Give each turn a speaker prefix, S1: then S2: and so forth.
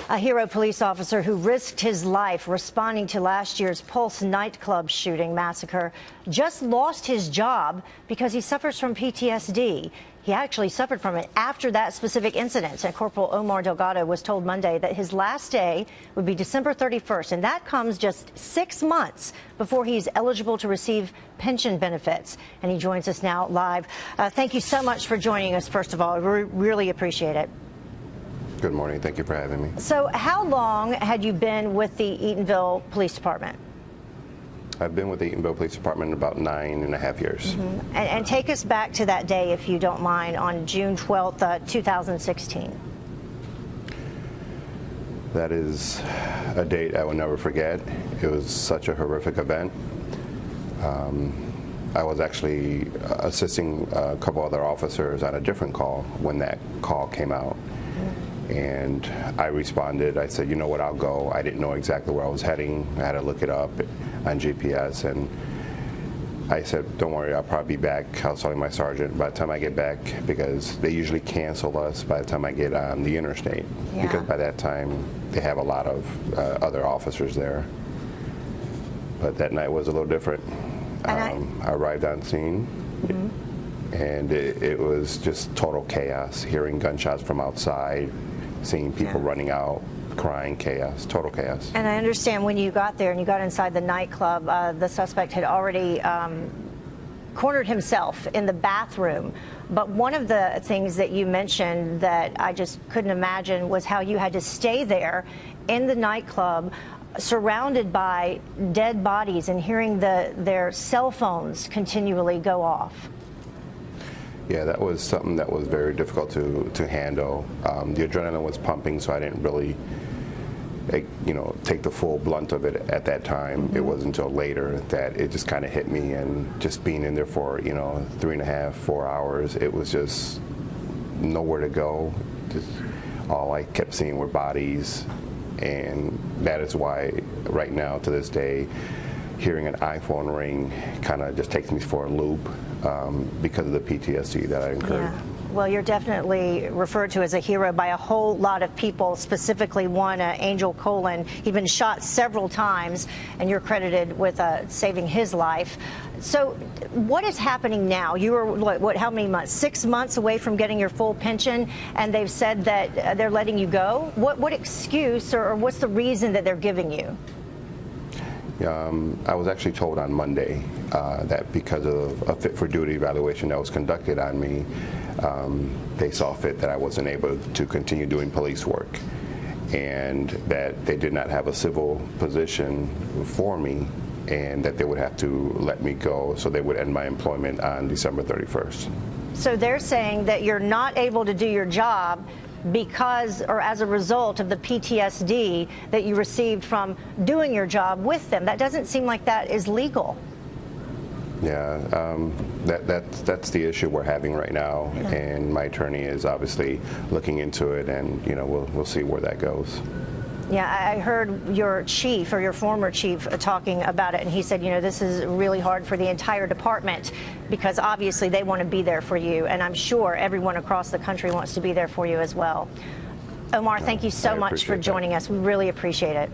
S1: A hero police officer who risked his life responding to last year's Pulse nightclub shooting massacre just lost his job because he suffers from PTSD. He actually suffered from it after that specific incident. And Corporal Omar Delgado was told Monday that his last day would be December 31st, and that comes just 6 months before he's eligible to receive pension benefits. And he joins us now live. Thank you so much for joining us, first of all. We really appreciate it.
S2: Good morning. Thank you for having me.
S1: So how long had you been with the Eatonville Police Department?
S2: I've been with the Eatonville Police Department about 9.5 years.
S1: Mm-hmm. And take us back to that day, if you don't mind, on June 12th, 2016.
S2: That is a date I will never forget. It was such a horrific event. I was actually assisting a couple other officers on a different call when that call came out. And I responded. I said, you know what, I'll go. I didn't know exactly where I was heading. I had to look it up on GPS. And I said, don't worry, I'll probably be back. I was telling my sergeant by the time I get back, because they usually cancel us by the time I get on the interstate. Yeah. Because by that time, they have a lot of other officers there. But that night was a little different. I arrived on scene. And it was just total chaos, hearing gunshots from outside, seeing people running out, crying, chaos, total chaos.
S1: And I understand when you got there and you got inside the nightclub, the suspect had already cornered himself in the bathroom. But one of the things that you mentioned that I just couldn't imagine was how you had to stay there in the nightclub, surrounded by dead bodies and hearing their cell phones continually go off.
S2: Yeah, that was something that was very difficult to handle. The adrenaline was pumping, so I didn't really, take the full blunt of it at that time. It wasn't until later that it just kind of hit me, and just being in there for 3.5, 4 hours, it was just nowhere to go. Just all I kept seeing were bodies, and that is why right now, to this day, hearing an iPhone ring kind of just takes me for a loop because of the PTSD that I incurred.
S1: Yeah. Well, you're definitely referred to as a hero by a whole lot of people, specifically one, Angel Colin. He's been shot several times, and you're credited with saving his life. So what is happening now? You were, how many months? 6 months away from getting your full pension, and they've said that they're letting you go? What excuse or what's the reason that they're giving you?
S2: I was actually told on Monday that because of a fit for duty evaluation that was conducted on me, they saw fit that I wasn't able to continue doing police work, and that they did not have a civil position for me, and that they would have to let me go, so they would end my employment on December 31st.
S1: So they're saying that you're not able to do your job because, or as a result of the PTSD that you received from doing your job with them. That doesn't seem like that is legal.
S2: Yeah, that's the issue we're having right now, and my attorney is obviously looking into it, and we'll see where that goes.
S1: Yeah, I heard your chief, or your former chief, talking about it, and he said, this is really hard for the entire department because obviously they want to be there for you, and I'm sure everyone across the country wants to be there for you as well. Omar, thank you so much for joining us. We really appreciate it.